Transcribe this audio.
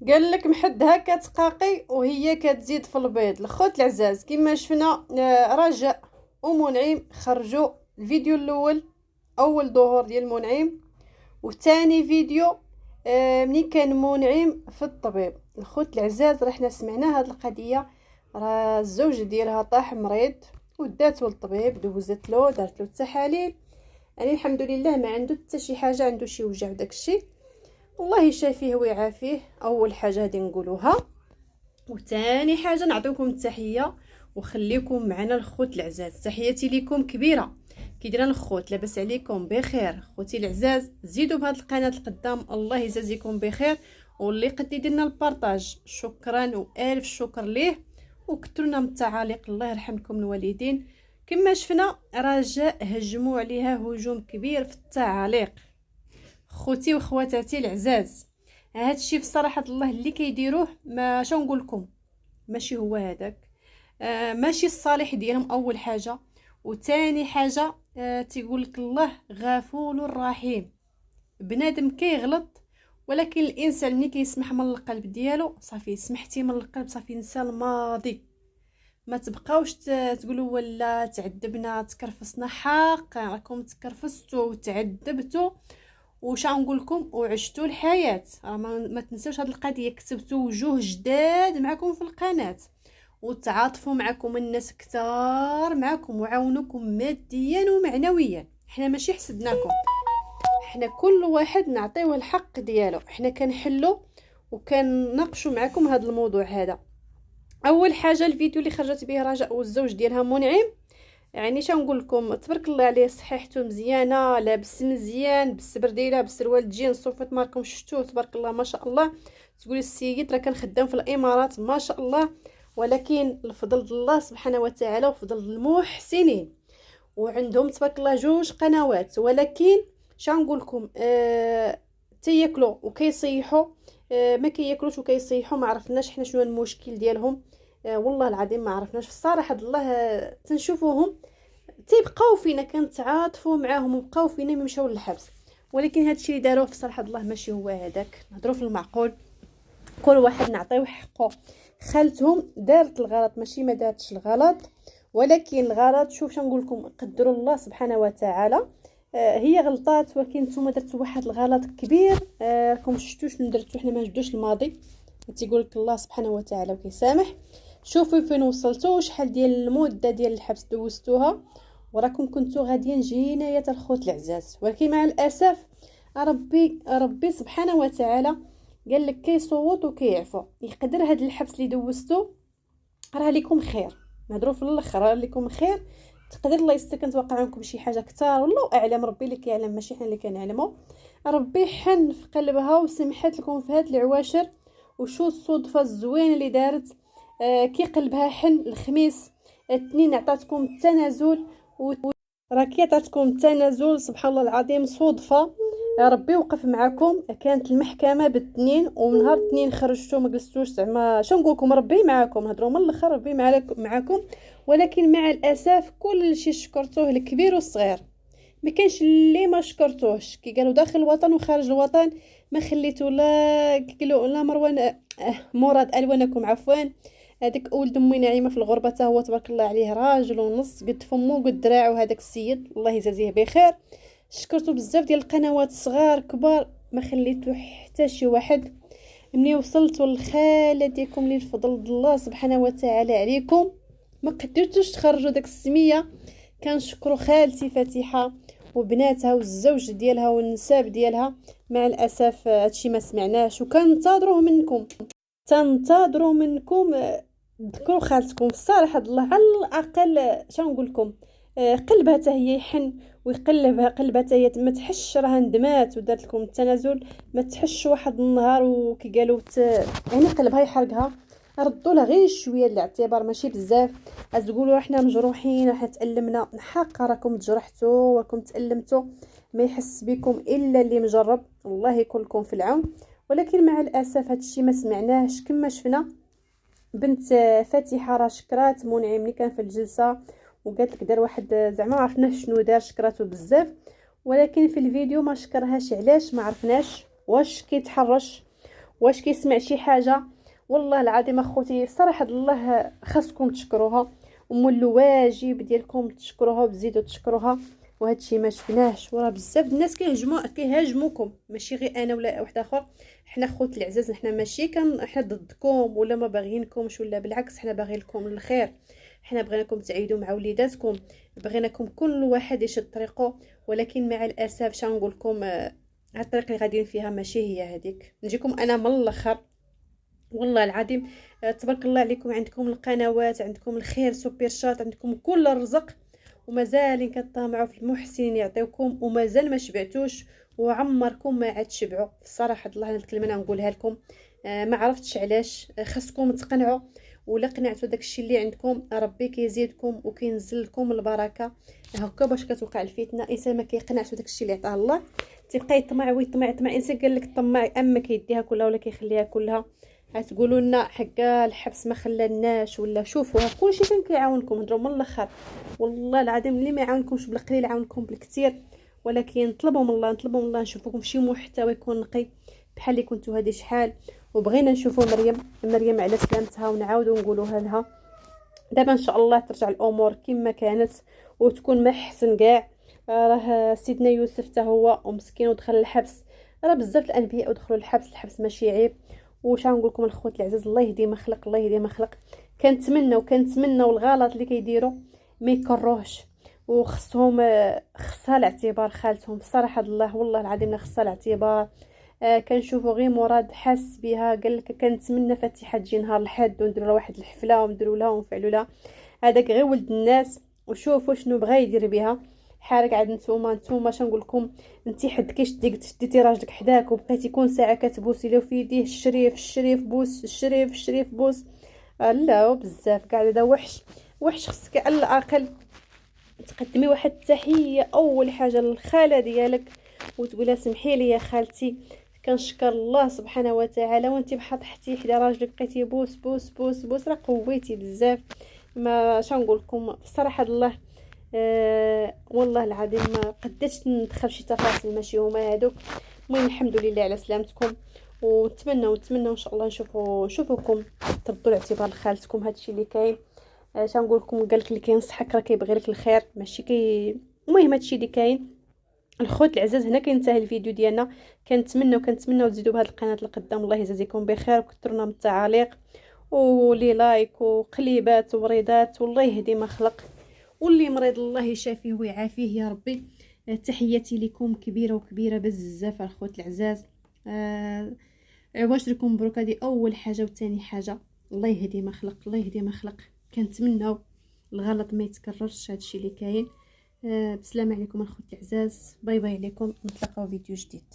قال لك محدها كتقاقي وهي كتزيد في البيض. الخوت العزاز كما شفنا رجاء ومنعم خرجوا الفيديو الاول اول ظهور ديال منعم، وثاني فيديو ملي كان منعم في الطبيب. الخوت العزاز راه حنا سمعنا هاد القضيه، راه الزوج ديالها طاح مريض وداتو للطبيب، دوزت له دارت له التحاليل، يعني الحمد لله ما عنده حتى شي حاجه، عنده شي وجع داكشي، والله يشافيه ويعافيه. اول حاجه غادي نقولوها، وثاني حاجه نعطيكم التحيه وخليكم معنا الخوت العزاز. تحياتي لكم كبيره. كي دايرين الخوت؟ لاباس عليكم بخير؟ خوتي العزاز زيدوا بهذه القناه القدام، الله يجازيكم بخير، واللي قد يديرنا البارطاج شكرا والف شكر ليه، وكثروا لنا من التعاليق، الله يرحمكم الوالدين. كما شفنا رجاء هجموا عليها هجوم كبير في التعاليق. خوتي وخواتاتي العزاز، هادشي في صراحه الله اللي كيديروه ما شنو نقول لكم، ماشي هو هذاك، ماشي الصالح ديالهم اول حاجه، وثاني حاجه تيقول لك الله غفور رحيم. بنادم كيغلط، ولكن الانسان ملي كيسمح من القلب ديالو صافي، سمحتي من القلب صافي، نسى الماضي، ما تبقاوش تقولوا ولا تعذبنا تكرفصنا. حقا راكم تكرفصتوا وتعذبتوا وش نقول لكم وعشتوا الحياه. ما تنساوش هذه القضيه، كتبتوا وجوه جداد معكم في القناه، وتعاطفوا معكم الناس كتار معكم، وعاونوكم ماديا ومعنويا. حنا ماشي حسدناكم، حنا كل واحد نعطيوه الحق ديالو، حنا كنحلو وكنناقشوا معكم هذا الموضوع هذا. اول حاجه الفيديو اللي خرجت به رجاء والزوج ديالها منعم، يعني نقول لكم تبارك الله عليه، صحيحته مزيانه، لابس مزيان، بالسبرديله بالسروال الجين صوفت ماركم شفتوه تبارك الله ما شاء الله. تقولي السيد راه كان خدام في الامارات ما شاء الله، ولكن الفضل الله سبحانه وتعالى وفضل المحسنين، وعندهم تبارك الله جوج قنوات. ولكن نقول لكم تياكلوا وكيصيحوا، ما كياكلوش وكيصيحوا، ما عرفناش حنا شنو المشكل ديالهم. والله العظيم ما عرفناش في الصراحه الله. تنشوفوهم تيبقاو فينا كنتعاطفوا معاهم وبقاو فينا يمشيو للحبس، ولكن هادشي اللي داروه في صراحه الله ماشي هو هذاك. نهضروا في المعقول، كل واحد نعطيوه حقه. خالتهم دارت الغلط، ماشي ما دارتش الغلط، ولكن الغلط شوف نقول لكم قدروا الله سبحانه وتعالى. هي غلطات، ولكن نتوما درتوا واحد الغلط كبير. راكم شفتوا شنو درتوا، حنا ما نجبدوش الماضي، تيقول لك الله سبحانه وتعالى وكيسامح. شوفوا فين وصلتوا، شحال ديال المده ديال الحبس دوزتوها، وراكم كنتوا غاديين جنايه الخوت العزاز. ولكن مع الاسف ربي سبحانه وتعالى قال لك كيصوت وكيعفو. يقدر هاد الحبس اللي دوزتو راه ليكم خير، نهضروا في الاخر راه ليكم خير. تقدر الله يستر كانت واقع عنكم شي حاجه كثار، والله اعلم، ربي اللي كيعلم ماشي حنا اللي كنعلموا. ربي حن في قلبها وسمحت لكم في هاد العواشر. وشو الصدفه الزوينه اللي دارت، كي قلبها حن الخميس الاثنين عطاتكم التنازل، راه كي عطاتكم التنازل سبحان الله العظيم صدفه ربي وقف معكم. كانت المحكمه بالاثنين، ونهار الاثنين خرجتوا ما جلستوش، زعما شنو نقول لكم، ربي معكم، هضروا من الاخر ربي معكم. ولكن مع الاسف كل شيء شكرتوه الكبير والصغير، ما كانش اللي ما شكرتوهش. كي قالوا داخل الوطن وخارج الوطن ما خليتو لا قالوا لا مروان مراد الوانكم عفوا، هذاك ولد امي نعيمه في الغربه تا هو تبارك الله عليه راجل ونص قد فمو قد دراعو، هذاك السيد الله يجازيه بخير. شكرتو بزاف ديال القنوات صغار كبار، ما خليتو حتى شي واحد. ملي وصلتوا للخاله ديالكم اللي بفضل الله سبحانه وتعالى عليكم ما قدرتوش تخرجوا داك السميه. كنشكروا خالتي فاتحه وبناتها والزوج ديالها والنساب ديالها. مع الاسف هادشي ما سمعناش، وكننتظروه منكم، تنتظروا منكم ذكروا خالتكم في الصراحه الله على الاقل. شنو نقول لكم، قلبها حتى هي يحن ويقلبها، قلبها حتى هي ما تحش راها ندمات ودارت لكم التنازل، ما تحش واحد النهار وكي قالوا يعني قلبها يحرقها. ردوا لها غير شويه الاعتبار ماشي بزاف، تقولوا احنا مجروحين احنا تألمنا. حق راكم تجرحتوا وراكم تألمتوا، ما يحس بكم الا اللي مجرب، الله يكون لكم في العون. ولكن مع الاسف هادشي ما سمعناهش. كما شفنا بنت فاتحه راه شكرات منعم ملي كان في الجلسه، وقالت لك دار واحد زعما ما عرفناش شنو دار، شكراتو بزاف، ولكن في الفيديو ما شكرهاش. علاش ما عرفناش، واش كيتحرش واش كيسمع شي حاجه. والله العظيم اخوتي صراحه الله خاصكم تشكروها، ومن الواجب ديالكم تشكروها وتزيدوا تشكروها. وهذا الشيء ما شفناهش، وراه بزاف الناس كيهاجموكم، ماشي غير انا ولا واحد اخر. حنا خوت العزاز حنا ماشي حنا ضدكم ولا ما باغيينكمش، ولا بالعكس حنا باغيين لكم الخير. حنا بغيناكم تعيدوا مع وليداتكم، بغيناكم كل واحد يشد طريقه. ولكن مع الاسف شنو نقول لكم، هاد الطريق اللي غاديين فيها ماشي هي هذيك. نجيكم انا من الاخر والله العظيم. تبارك الله عليكم، عندكم القنوات، عندكم الخير سوبر شات، عندكم كل الرزق، ومازال كطمعوا في المحسنين يعطيوكم، ومازال ما شبعتوش، وعمركم ما عاد تشبعوا. الصراحه الله هاد الكلمه انا نقولها لكم، ما عرفتش علاش. خاصكم تقنعوا، ولا قنعتوا داكشي اللي عندكم ربي كيزيدكم وكينزل لكم البركه. هكا باش كتوقع الفتنه. انسان ما كيقنعش بداكشي اللي عطاه الله تيبقى يطمع ويطمع يطمع. انسان قال لك طماع اما كيديها كلها ولا كيخليها كلها. غتقولوا لنا حكا الحبس ما خلاناش ولا شوفوا كلشي فين كيعاونكم. هضروا من الاخر والله العظيم، اللي ما يعاونكمش بالقليل يعاونكم بالكثير. ولكن نطلبوا من الله، نطلبوا من الله نشوفوكم شي محتوى يكون نقي بحال اللي كنتو هذه شحال. وبغينا نشوفوا مريم على سلامتها، ونعاودوا نقولوها لها دابا ان شاء الله ترجع الامور كما كانت وتكون ما احسن كاع. راه سيدنا يوسف حتى هو ومسكين ودخل الحبس. راه بزاف الانبياء ودخلوا الحبس ماشي عيب. واش غنقول لكم الخوت العزاز، الله يهدي ما خلق، الله يهدي ما خلق. كنتمناو الغلط اللي كيديروا ما يكروهش، وخصهم خصها الاعتبار خالتهم. الصراحه الله والله العظيم لا خصها الاعتبار. كنشوفوا غير مراد حس بها، قال لك كنتمنى فاتحه تجي نهار الحد ونديروا لها واحد الحفله ونديروا لها ونفعلوا لها. هذاك غير ولد الناس، وشوفوا شنو بغى يدير بها. حارق عاد نتوما شنقول لكم. انت حد شديتي راجلك حداك وبقيتي كون ساعه كتبوسي له في يديه الشريف بوس، الشريف بوس. لا بزاف كاع هذا وحش. خصك على الاقل تقدمي واحد التحيه اول حاجه للخاله ديالك، وتقولها سمحي لي يا خالتي، كنشكر الله سبحانه وتعالى وانت بحطحتي حدا راجلك بقيتي بوس بوس بوس بوس. راه قويتي بزاف. ما شنقول لكم الصراحه الله. والله العظيم ما قدرتش ندخل شي تفاصيل ماشي هما هادوك. المهم الحمد لله على سلامتكم، ونتمنى ان شاء الله نشوفوكم تردوا الاعتبار لخالتكم. هادشي اللي كاين. شنقول لكم، قالك اللي كينصحك راه كيبغي لك الخير ماشي المهم هادشي اللي كاين. الخوت العزاز هنا كينتهي الفيديو ديالنا. كنتمناو تزيدوا بهذه القناه لقدام. الله يجازيكم بخير، وكثرنا من التعاليق ولي لايك وقليبات وريدات. والله يهدي ما خلق، واللي مريض الله يشافيه ويعافيه يا ربي. تحياتي لكم كبيره بزاف الخوت العزاز. عواش لكم مبروك، هذه اول حاجه. وثاني حاجه الله يهدي ما خلق، الله يهدي ما خلق. كنتمناو الغلط ما يتكررش. هادشي اللي كاين. بسلامة عليكم الخوت العزاز، باي باي عليكم، نتلاقاو فيديو جديد.